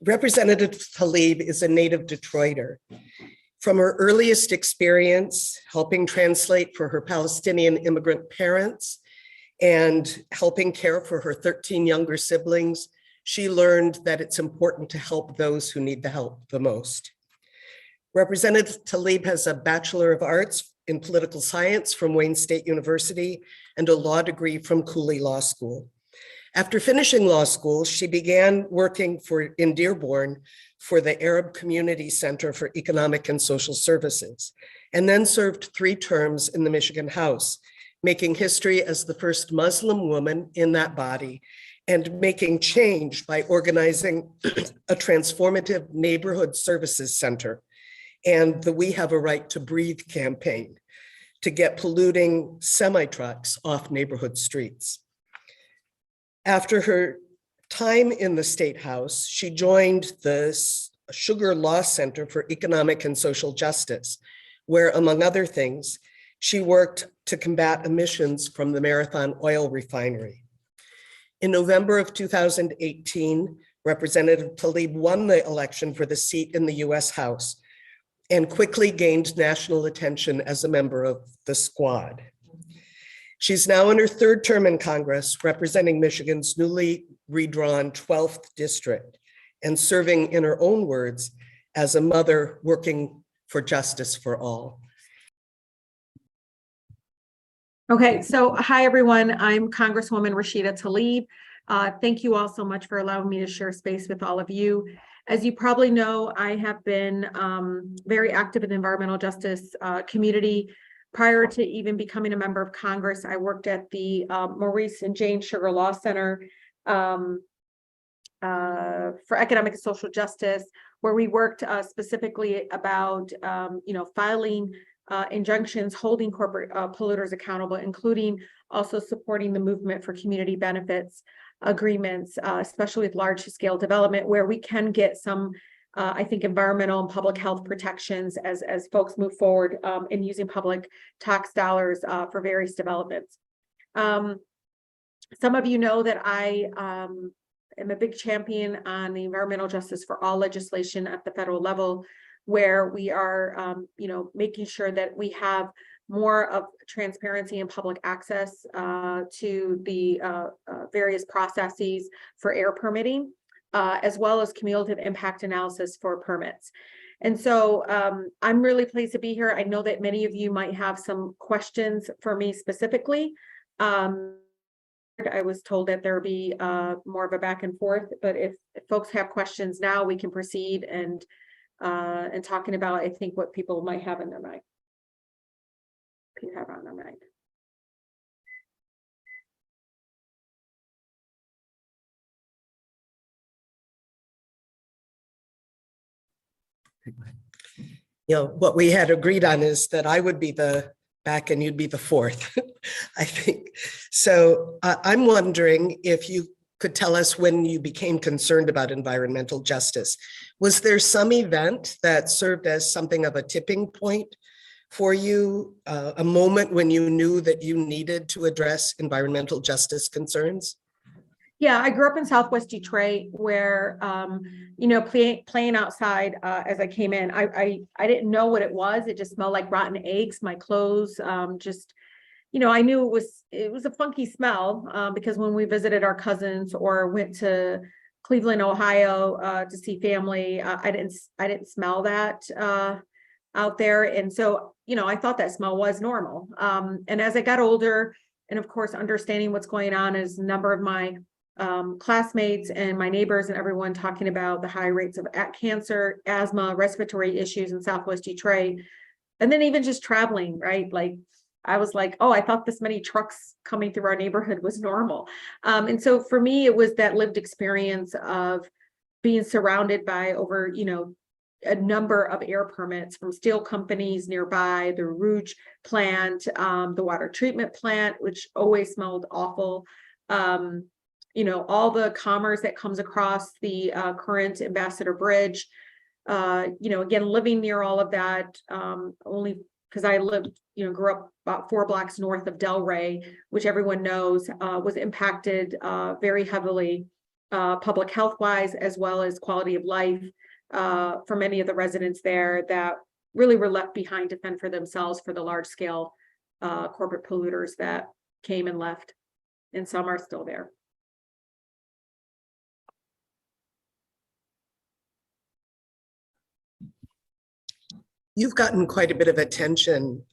Representative Tlaib is a native Detroiter. From her earliest experience helping translate for her Palestinian immigrant parents and helping care for her 13 younger siblings, she learned that it's important to help those who need the help the most. Representative Tlaib has a Bachelor of Arts in Political Science from Wayne State University and a law degree from Cooley Law School. After finishing law school, she began working in Dearborn for the Arab Community Center for Economic and Social Services, and then served 3 terms in the Michigan House, making history as the first Muslim woman in that body and making change by organizing a transformative neighborhood services center and the We Have a Right to Breathe campaign to get polluting semi-trucks off neighborhood streets. After her time in the State House, she joined the Sugar Law Center for Economic and Social Justice, where, among other things, she worked to combat emissions from the Marathon oil refinery. In November of 2018, Representative Tlaib won the election for the seat in the US House and quickly gained national attention as a member of the squad. She's now in her 3rd term in Congress, representing Michigan's newly redrawn 12th district and serving, in her own words, as a mother working for justice for all. Okay, so hi everyone, I'm Congresswoman Rashida Tlaib. Thank you all so much for allowing me to share space with all of you. As you probably know, I have been very active in the environmental justice community. Prior to even becoming a member of Congress, I worked at the Maurice and Jane Sugar Law Center for Economic and Social Justice, where we worked specifically about filing injunctions, holding corporate polluters accountable, including also supporting the movement for community benefits agreements, especially with large-scale development, where we can get some I think environmental and public health protections as folks move forward in using public tax dollars for various developments. Some of you know that I am a big champion on the environmental justice for all legislation at the federal level, where we are making sure that we have more of transparency and public access to the various processes for air permitting, as well as cumulative impact analysis for permits. And so I'm really pleased to be here. I know that many of you might have some questions for me specifically. I was told that there'll be more of a back and forth, but if folks have questions now, we can proceed and talking about, I think, what people might have in their mind. You have on their mind. What we had agreed on is that I would be the back and you'd be the fourth, I think. So I'm wondering if you could tell us when you became concerned about environmental justice. Was there some event that served as something of a tipping point for you, a moment when you knew that you needed to address environmental justice concerns? Yeah, I grew up in Southwest Detroit, where playing outside as I came in, I didn't know what it was. It just smelled like rotten eggs. My clothes I knew it was a funky smell because when we visited our cousins or went to Cleveland, Ohio to see family, I didn't smell that out there, and so I thought that smell was normal. And as I got older, and of course understanding what's going on, is a number of my classmates and my neighbors and everyone talking about the high rates of cancer, asthma, respiratory issues in Southwest Detroit. And then even just traveling, right? Like I was like, oh, I thought this many trucks coming through our neighborhood was normal. And so for me, it was that lived experience of being surrounded by over, a number of air permits from steel companies nearby, the Rouge plant, the water treatment plant, which always smelled awful. All the commerce that comes across the current Ambassador Bridge, again, living near all of that, only because I grew up about 4 blocks north of Delray, which everyone knows was impacted very heavily public health wise, as well as quality of life for many of the residents there that really were left behind to fend for themselves for the large scale corporate polluters that came and left, and some are still there. You've gotten quite a bit of attention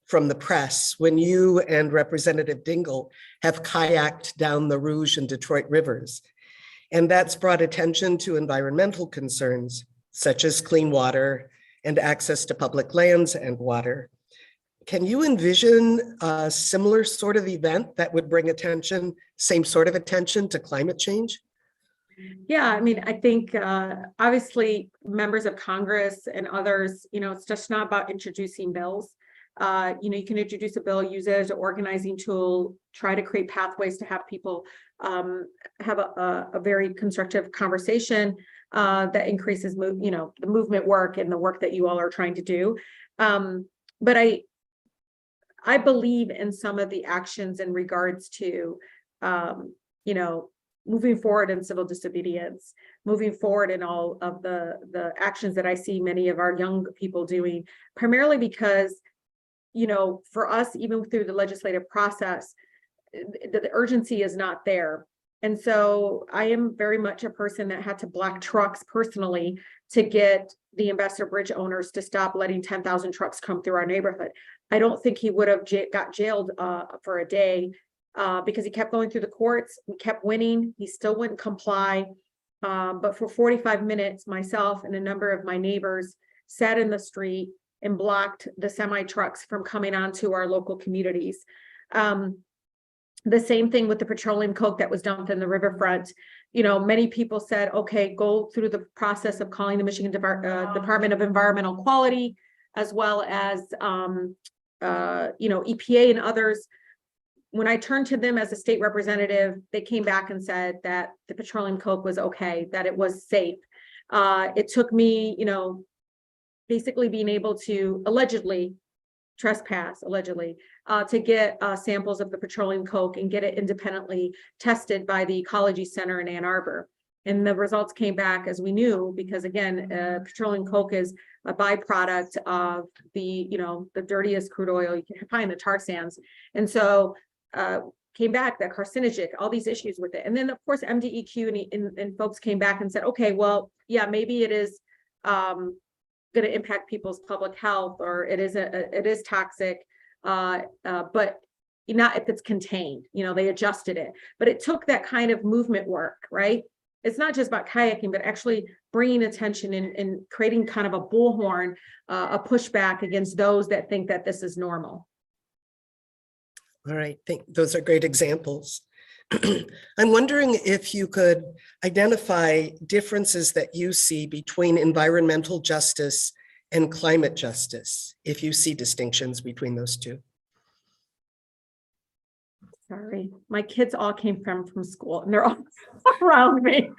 from the press when you and Representative Dingell have kayaked down the Rouge and Detroit rivers. And that's brought attention to environmental concerns, such as clean water and access to public lands and water. Can you envision a similar sort of event that would bring attention, same sort of attention to climate change? Yeah, I mean, I think obviously members of Congress and others, it's just not about introducing bills. You can introduce a bill, use it as an organizing tool, try to create pathways to have people have a very constructive conversation that increases, the movement work and the work that you all are trying to do. But I believe in some of the actions in regards to, moving forward in civil disobedience, moving forward in all of the actions that I see many of our young people doing, primarily because, for us, even through the legislative process, the urgency is not there. And so I am very much a person that had to block trucks personally to get the Ambassador Bridge owners to stop letting 10,000 trucks come through our neighborhood. I don't think he would have got jailed for a day because he kept going through the courts. We kept winning. He still wouldn't comply. But for 45 minutes, myself and a number of my neighbors sat in the street and blocked the semi trucks from coming onto our local communities. The same thing with the petroleum coke that was dumped in the riverfront. Many people said, okay, go through the process of calling the Michigan Department of Environmental Quality, as well as, EPA and others. When I turned to them as a state representative, they came back and said that the petroleum coke was okay, that it was safe. It took me, basically being able to allegedly to get samples of the petroleum coke and get it independently tested by the Ecology Center in Ann Arbor. And the results came back as we knew, because again, petroleum coke is a byproduct of the dirtiest crude oil you can find in the tar sands. And so came back that carcinogenic, all these issues with it. And then of course, MDEQ and folks came back and said, okay, well, yeah, maybe it is going to impact people's public health, or it is toxic, but not if it's contained. They adjusted it, but it took that kind of movement work, right? It's not just about kayaking, but actually bringing attention and creating kind of a bullhorn, a pushback against those that think that this is normal. All right, those are great examples. I'm wondering if you could identify differences that you see between environmental justice and climate justice, if you see distinctions between those two. Sorry, my kids all came from school and they're all around me.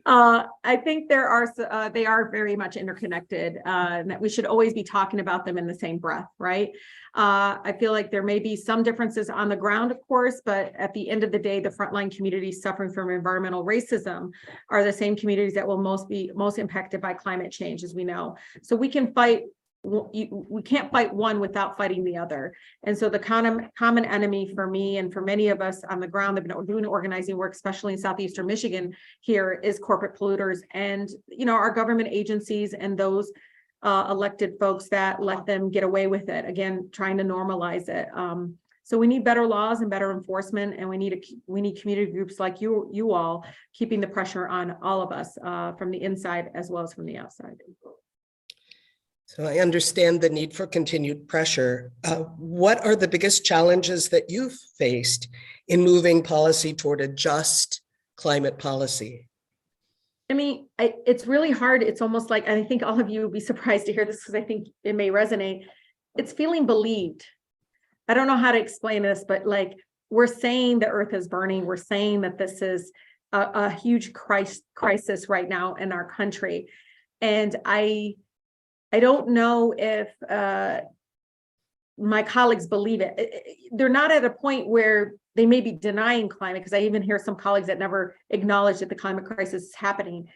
I think they are very much interconnected, and that we should always be talking about them in the same breath, right? I feel like there may be some differences on the ground, of course, but at the end of the day, the frontline communities suffering from environmental racism are the same communities that will be most impacted by climate change, as we know. So we can't fight one without fighting the other. And so the common enemy for me and for many of us on the ground that have been doing organizing work, especially in southeastern Michigan here, is corporate polluters and our government agencies and those elected folks that let them get away with it, again trying to normalize it. So we need better laws and better enforcement, and we need community groups like you all keeping the pressure on all of us from the inside as well as from the outside. So I understand the need for continued pressure. What are the biggest challenges that you've faced in moving policy toward a just climate policy? I mean, it's really hard. It's almost like, and I think all of you would be surprised to hear this because I think it may resonate. It's feeling believed. I don't know how to explain this, but like we're saying the earth is burning. We're saying that this is a huge crisis right now in our country. And I don't know if my colleagues believe it. They're not at a point where they may be denying climate, because I even hear some colleagues that never acknowledge that the climate crisis is happening,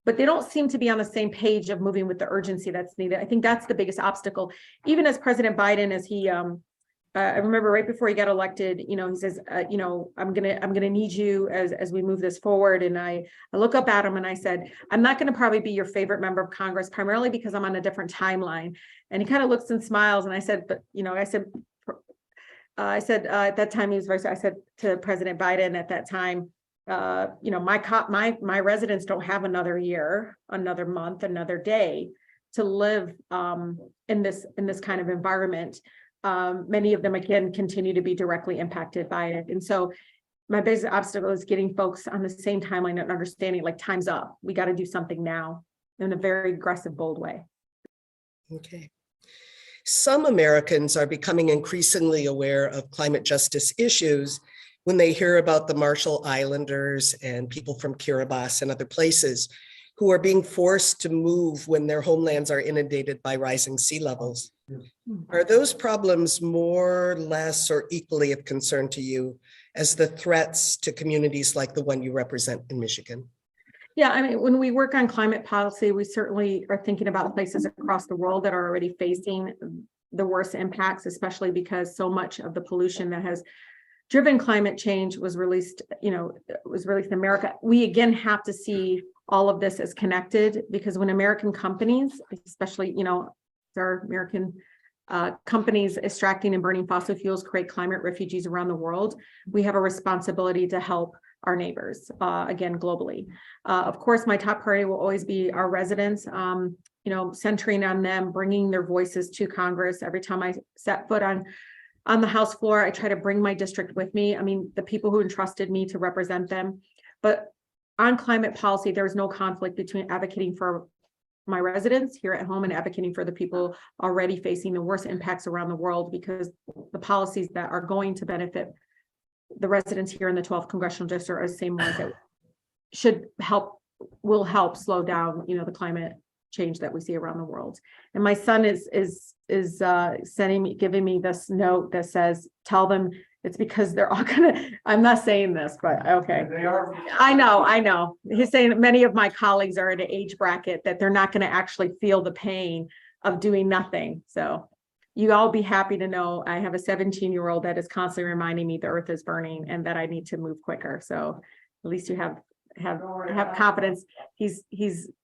but they don't seem to be on the same page of moving with the urgency that's needed. I think that's the biggest obstacle. Even as President Biden, as he, I remember right before he got elected, he says, I'm gonna need you as we move this forward. And I look up at him and I said, I'm not gonna probably be your favorite member of Congress, primarily because I'm on a different timeline. And he kind of looks and smiles. And I said, but I said at that time I said to President Biden at that time, my residents don't have another year, another month, another day to live in this kind of environment. Many of them, again, continue to be directly impacted by it. And so my biggest obstacle is getting folks on the same timeline and understanding, like, time's up. We got to do something now in a very aggressive, bold way. Okay. Some Americans are becoming increasingly aware of climate justice issues when they hear about the Marshall Islanders and people from Kiribati and other places who are being forced to move when their homelands are inundated by rising sea levels. Are those problems more, less, or equally of concern to you as the threats to communities like the one you represent in Michigan? Yeah, I mean, when we work on climate policy, we certainly are thinking about places across the world that are already facing the worst impacts, especially because so much of the pollution that has driven climate change was released in America. We again have to see all of this as connected, because when American companies, especially, our American companies extracting and burning fossil fuels create climate refugees around the world, we have a responsibility to help our neighbors, again, globally. Of course, my top priority will always be our residents, centering on them, bringing their voices to Congress. Every time I set foot on the House floor, I try to bring my district with me. I mean, the people who entrusted me to represent them. But on climate policy, there's no conflict between advocating for my residents here at home and advocating for the people already facing the worst impacts around the world, because the policies that are going to benefit the residents here in the 12th Congressional District are the same ones that will help slow down, the climate change that we see around the world. And my son is giving me this note that says, tell them it's because they're all I'm not saying this, but okay. They are. I know. He's saying that many of my colleagues are at an age bracket that they're not going to actually feel the pain of doing nothing. So you all be happy to know I have a 17-year-old that is constantly reminding me the earth is burning and that I need to move quicker. So at least you have confidence.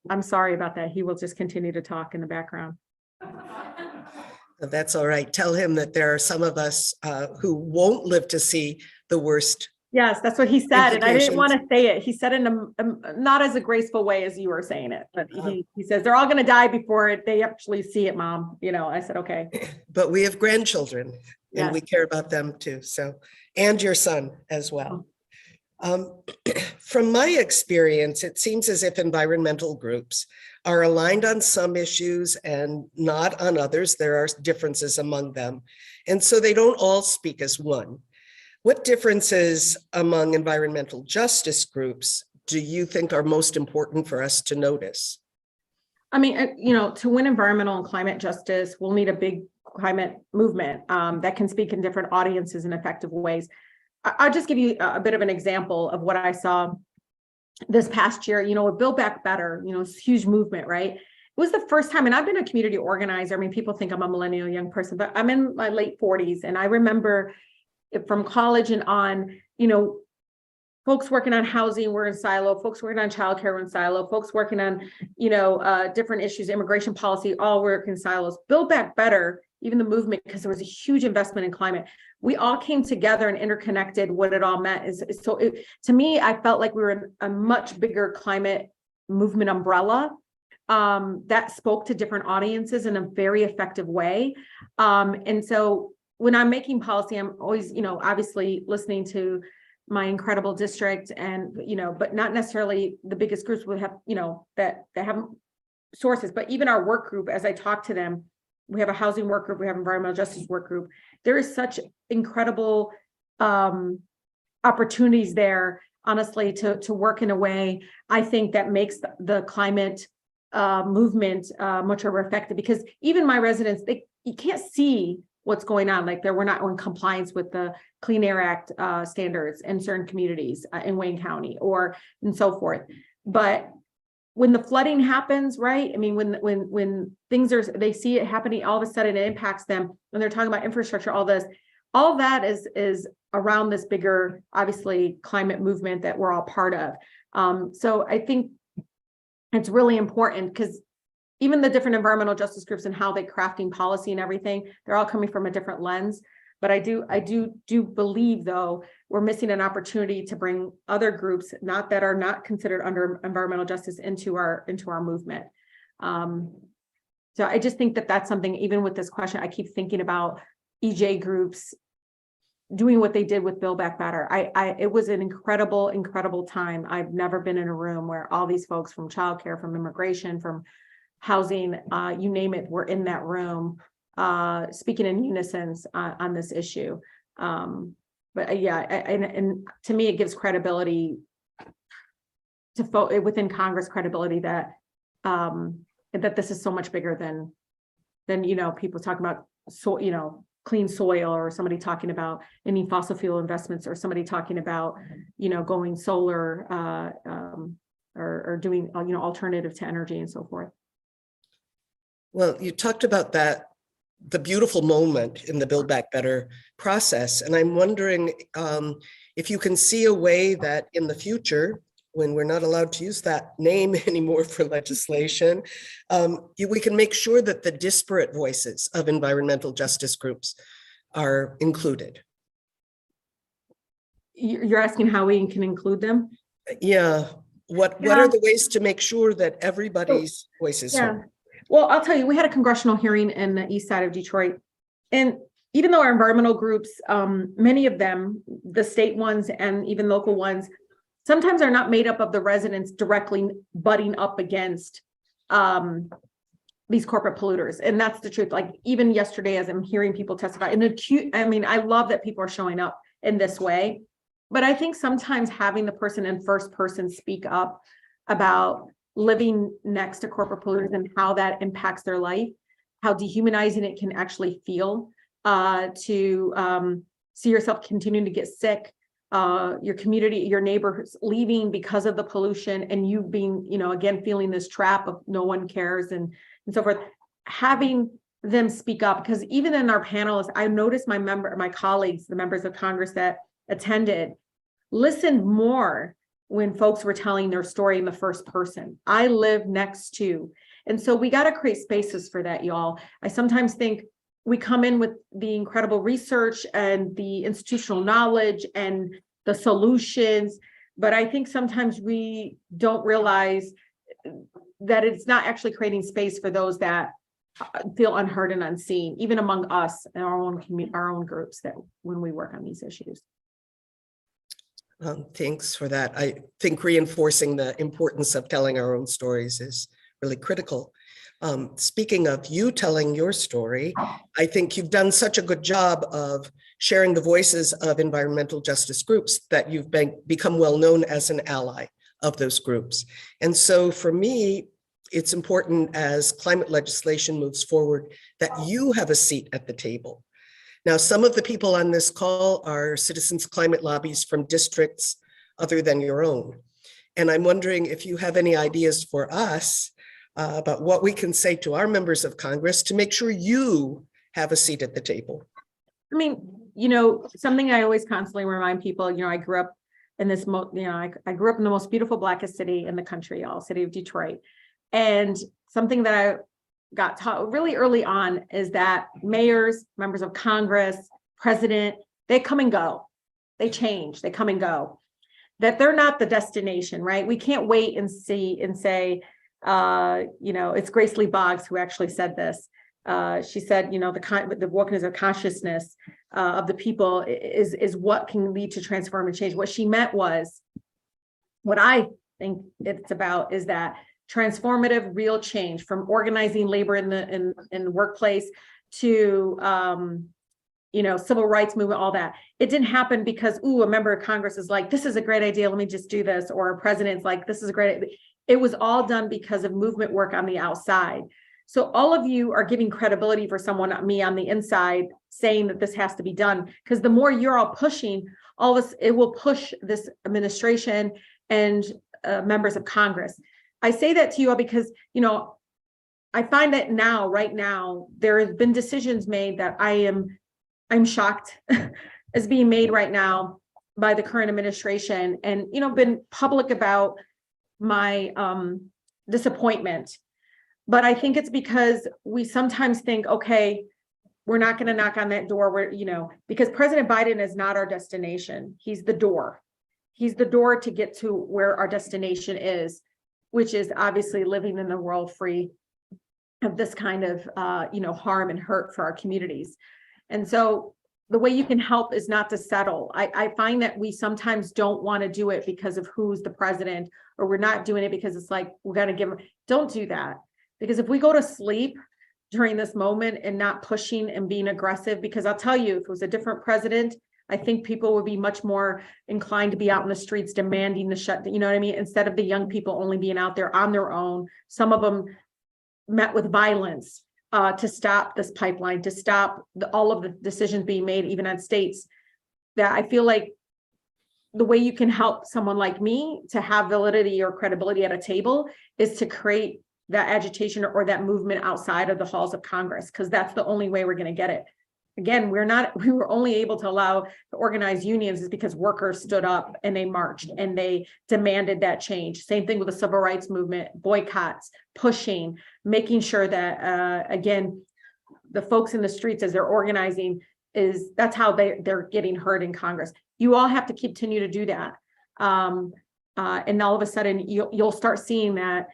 I'm sorry about that. He will just continue to talk in the background. That's all right. Tell him that there are some of us who won't live to see the worst. Yes, that's what he said. And I didn't want to say it. He said it in not as a graceful way as you were saying it, but he says they're all going to die before they actually see it, Mom. I said, okay. But we have grandchildren and Yes. we care about them too. So, and your son as well. From my experience, it seems as if environmental groups are aligned on some issues and not on others. There are differences among them. And so they don't all speak as one. What differences among environmental justice groups do you think are most important for us to notice? I mean, to win environmental and climate justice, we'll need a big climate movement that can speak in different audiences in effective ways. I'll just give you a bit of an example of what I saw this past year, with Build Back Better, it's a huge movement, right? It was the first time, and I've been a community organizer. I mean, people think I'm a millennial young person, but I'm in my late 40s. And I remember from college and on, folks working on housing were in silo, folks working on childcare were in silo, folks working on, different issues, immigration policy, all work in silos. Build Back Better, even the movement, because there was a huge investment in climate. We all came together and interconnected. What it all meant to me, I felt like we were in a much bigger climate movement umbrella that spoke to different audiences in a very effective way. And so when I'm making policy, I'm always, obviously listening to my incredible district and, but not necessarily the biggest groups would have, that have sources, but even our work group, as I talk to them, we have a housing work group, we have environmental justice work group. There is such incredible opportunities there, honestly, to work in a way, I think, that makes the climate movement much more effective, because even my residents, you can't see what's going on. Like we're not in compliance with the Clean Air Act standards in certain communities in Wayne County and so forth. But when the flooding happens, right? I mean, when things they see it happening, all of a sudden it impacts them, and they're talking about infrastructure, all that is around this bigger, obviously, climate movement that we're all part of. So I think it's really important because even the different environmental justice groups and how they're crafting policy and everything, they're all coming from a different lens. But I do believe, though, we're missing an opportunity to bring other groups, that are not considered under environmental justice, into our movement. So I just think that that's something, even with this question, I keep thinking about EJ groups doing what they did with Build Back Better. It was an incredible time. I've never been in a room where all these folks from childcare, from immigration, from housing, you name it, were in that room, speaking in unison on this issue. But yeah, and to me, it gives credibility to within Congress, credibility that this is so much bigger than people talking about clean soil, or somebody talking about any fossil fuel investments, or somebody talking about going solar or doing alternative to energy and so forth. Well, you talked about the beautiful moment in the Build Back Better process. And I'm wondering if you can see a way that in the future, when we're not allowed to use that name anymore for legislation, we can make sure that the disparate voices of environmental justice groups are included. You're asking how we can include them? Yeah. What are the ways to make sure that everybody's voices are heard? Well, I'll tell you, we had a congressional hearing in the east side of Detroit. And even though our environmental groups, many of them, the state ones and even local ones, sometimes are not made up of the residents directly butting up against these corporate polluters. And that's the truth. Like even yesterday, as I'm hearing people testify, I love that people are showing up in this way. But I think sometimes having the person in first person speak up about living next to corporate polluters and how that impacts their life, how dehumanizing it can actually feel to see yourself continuing to get sick, your community, your neighbors leaving because of the pollution, and you being, again, feeling this trap of no one cares and so forth. Having them speak up, because even in our panelists, I noticed my colleagues, the members of Congress that attended, listened more when folks were telling their story in the first person. I live next to. And so we got to create spaces for that, y'all. I sometimes think we come in with the incredible research and the institutional knowledge and the solutions, but I think sometimes we don't realize that it's not actually creating space for those that feel unheard and unseen, even among us and our own groups, that when we work on these issues. Thanks for that. I think reinforcing the importance of telling our own stories is really critical. Speaking of you telling your story, I think you've done such a good job of sharing the voices of environmental justice groups that you've become well known as an ally of those groups. And so for me, it's important as climate legislation moves forward that you have a seat at the table. Now, some of the people on this call are citizens' climate lobbies from districts other than your own. And I'm wondering if you have any ideas for us about what we can say to our members of Congress to make sure you have a seat at the table. I mean, something I always constantly remind people, I grew up in this, I grew up in the most beautiful, blackest city in the country, city of Detroit. And something that I got taught really early on is that mayors, members of Congress, president, they come and go. They change, they come and go. That they're not the destination, right? We can't wait and see and say, it's Grace Lee Boggs who actually said this. She said, the awareness of consciousness of the people is what can lead to transform and change. What she meant was, what I think it's about is that transformative real change, from organizing labor in the workplace to civil rights movement, all that. It didn't happen because a member of Congress is like, this is a great idea, let me just do this, or a president's like, this is a great idea. It was all done because of movement work on the outside. So all of you are giving credibility for someone, me on the inside, saying that this has to be done. Because the more you're all pushing, all of this, it will push this administration and members of Congress. I say that to you all because, I find that right now, there have been decisions made that I'm shocked is being made right now by the current administration, and, been public about my disappointment. But I think it's because we sometimes think, okay, we're not going to knock on that door because President Biden is not our destination. He's the door. He's the door to get to where our destination is, which is obviously living in a world free of this kind of, harm and hurt for our communities. And so the way you can help is not to settle. I find that we sometimes don't want to do it because of who's the president, or we're not doing it because it's like, we're going to don't do that. Because if we go to sleep during this moment and not pushing and being aggressive, because I'll tell you, if it was a different president, I think people would be much more inclined to be out in the streets demanding the shut, you know what I mean? Instead of the young people only being out there on their own. Some of them met with violence to stop this pipeline, to stop all of the decisions being made, even on states, that I feel like the way you can help someone like me to have validity or credibility at a table is to create that agitation or that movement outside of the halls of Congress, because that's the only way we're going to get it. Again, we were only able to allow to organize unions is because workers stood up and they marched and they demanded that change. Same thing with the civil rights movement, boycotts, pushing, making sure that, again, the folks in the streets as they're organizing that's how they're getting heard in Congress. You all have to continue to do that. And all of a sudden you'll start seeing that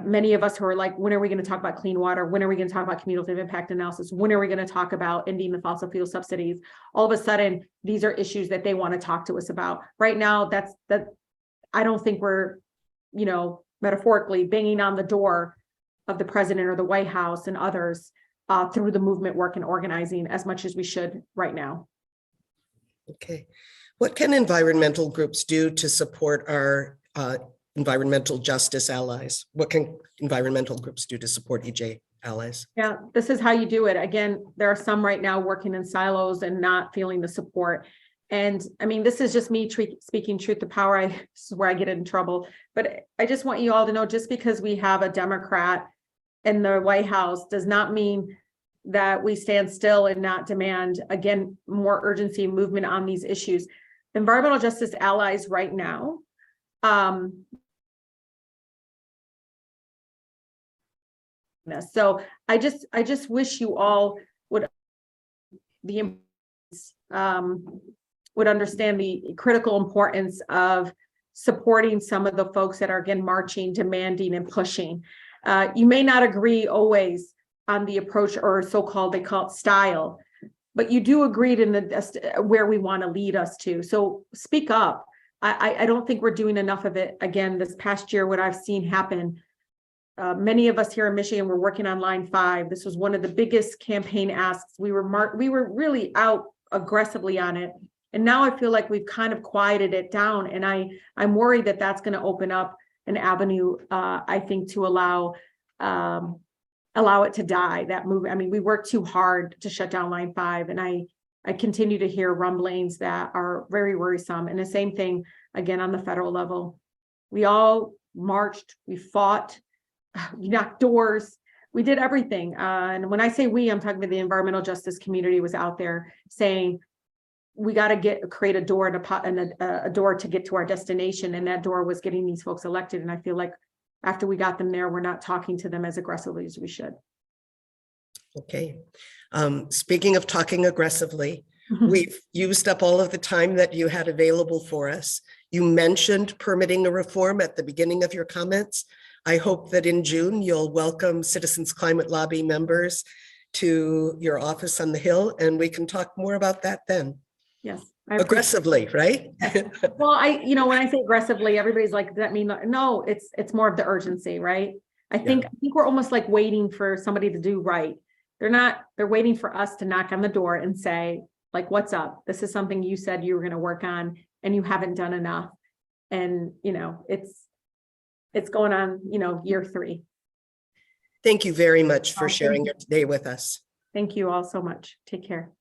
many of us who are like, when are we going to talk about clean water? When are we going to talk about cumulative impact analysis? When are we going to talk about ending the fossil fuel subsidies? All of a sudden, these are issues that they want to talk to us about. Right now, I don't think we're, metaphorically banging on the door of the president or the White House and others through the movement work and organizing as much as we should right now. Okay. What can environmental groups do to support our environmental justice allies? What can environmental groups do to support EJ allies? Yeah, this is how you do it. Again, there are some right now working in silos and not feeling the support. And I mean, this is just me speaking truth to power. This is where I get in trouble. But I just want you all to know, just because we have a Democrat in the White House does not mean that we stand still and not demand, again, more urgency and movement on these issues. Environmental justice allies right now, so I just wish you all would understand the critical importance of supporting some of the folks that are, again, marching, demanding, and pushing. You may not agree always on the approach, or they call it style, but you do agree in where we want to lead us to. So speak up. I don't think we're doing enough of it. Again, this past year, what I've seen happen, many of us here in Michigan were working on Line 5. This was one of the biggest campaign asks. We were really out aggressively on it. And now I feel like we've kind of quieted it down. And I'm worried that that's going to open up an avenue, I think, to allow it to die, that move. I mean, we worked too hard to shut down Line 5. And I continue to hear rumblings that are very worrisome. And the same thing, again, on the federal level. We all marched, we fought, we knocked doors, we did everything. And when I say we, I'm talking about the environmental justice community was out there saying, we got to create a door and a door to get to our destination. And that door was getting these folks elected. And I feel like after we got them there, we're not talking to them as aggressively as we should. Okay. Speaking of talking aggressively, we've used up all of the time that you had available for us. You mentioned permitting a reform at the beginning of your comments. I hope that in June, you'll welcome Citizens Climate Lobby members to your office on the Hill, and we can talk more about that then. Yes. Aggressively, right? Well, when I say aggressively, everybody's like, does that mean no? It's more of the urgency, right? I think we're almost like waiting for somebody to do right. They're waiting for us to knock on the door and say, like, what's up? This is something you said you were going to work on and you haven't done enough. And, it's going on, year 3. Thank you very much for Oh, thank sharing you. your day with us. Thank you all so much. Take care.